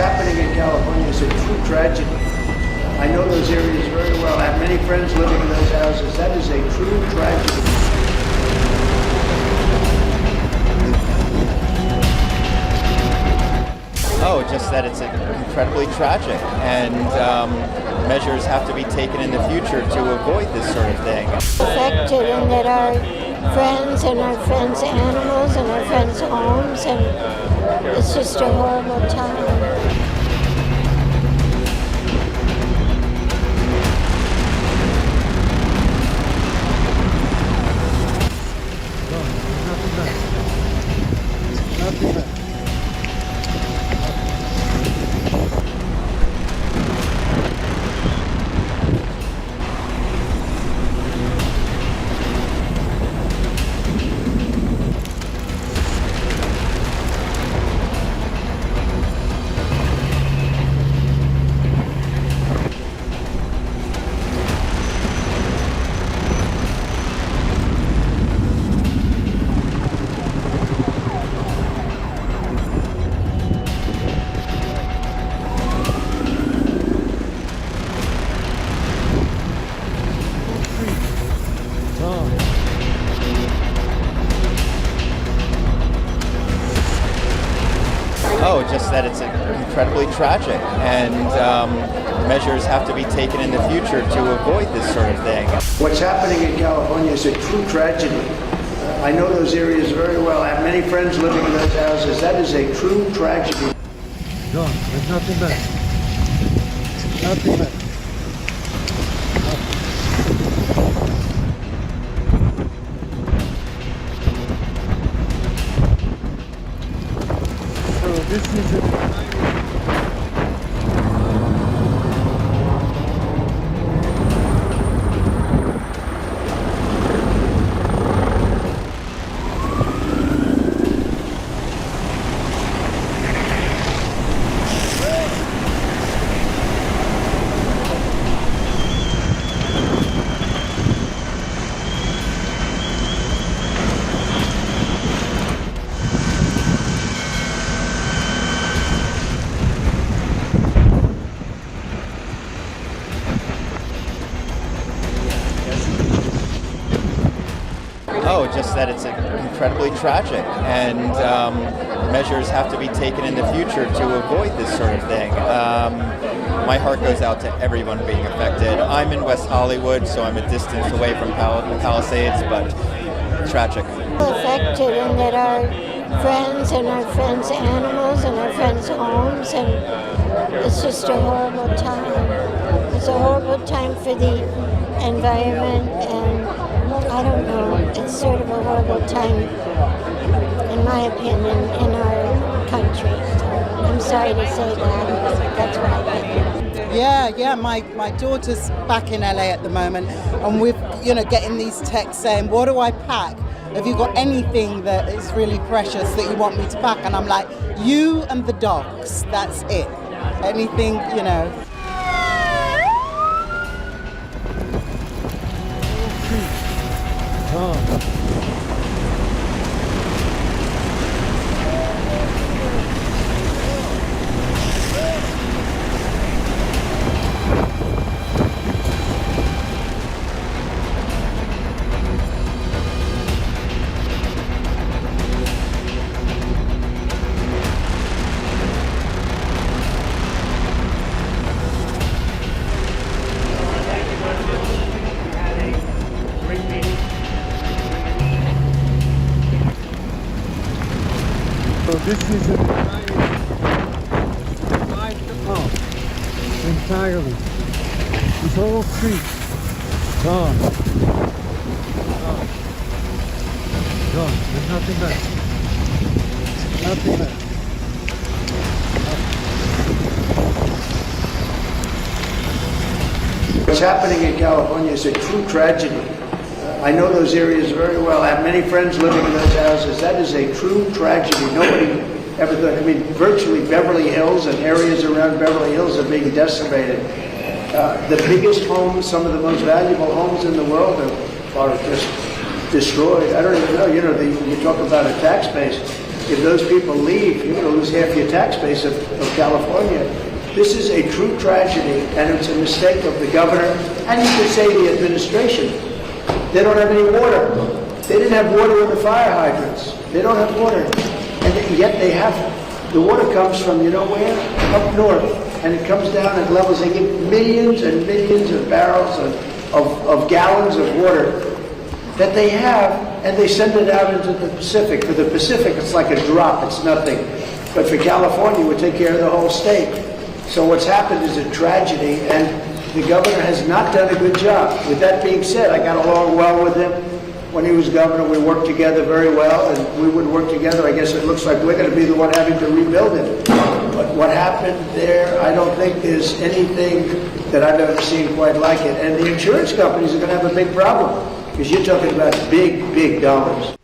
happening in California is a true tragedy. I know those areas very well. I have many friends living in those houses. That is a true tragedy. Oh, just that it's incredibly tragic, and measures have to be taken in the future to avoid this sort of thing. Affected, and that our friends and our friends' animals and our friends' homes, and it's just a horrible time. Oh, just that it's incredibly tragic, and measures have to be taken in the future to avoid this sort of thing. What's happening in California is a true tragedy. I know those areas very well. I have many friends living in those houses. That is a true tragedy. No, there's nothing there. Nothing there. This is it. Oh, just that it's incredibly tragic, and measures have to be taken in the future to avoid this sort of thing. My heart goes out to everyone being affected. I'm in West Hollywood, so I'm a distance away from the Palisades, but tragic. Affected, and that our friends and our friends' animals and our friends' homes, and it's just a horrible time. It's a horrible time for the environment, and I don't know, it's sort of a horrible time, in my opinion, in our country. I'm sorry to say that, that's what I think. Yeah, my daughter's back in LA at the moment, and we're, getting these texts saying, what do I pack? Have you got anything that is really precious that you want me to pack? And I'm like, you and the dogs, that's it. Anything, So this is entirely. This whole street gone. Gone. There's nothing there. Nothing there. What's happening in California is a true tragedy. I know those areas very well. I have many friends living in those houses. That is a true tragedy. Nobody ever thought. Virtually Beverly Hills and areas around Beverly Hills are being decimated. The biggest homes, some of the most valuable homes in the world are just destroyed. I don't even know. You talk about a tax base. if those people leave, you're going to lose half your tax base of California. This is a true tragedy, and it's a mistake of the governor, and you could say the administration. They don't have any water. They didn't have water in the fire hydrants. They don't have water. And yet they have, the water comes from, you know where? Up north. And it comes down at levels, they get millions and millions of barrels of gallons of water that they have, and they send it out into the Pacific. For the Pacific, it's like a drop, it's nothing. But for California, it would take care of the whole state. So what's happened is a tragedy, and the governor has not done a good job. With that being said, I got along well with him. When he was governor, we worked together very well, and we would work together. I guess it looks like we're going to be the one having to rebuild it. But what happened there, I don't think there's anything that I've ever seen quite like it. And the insurance companies are going to have a big problem, because you're talking about big, big dollars.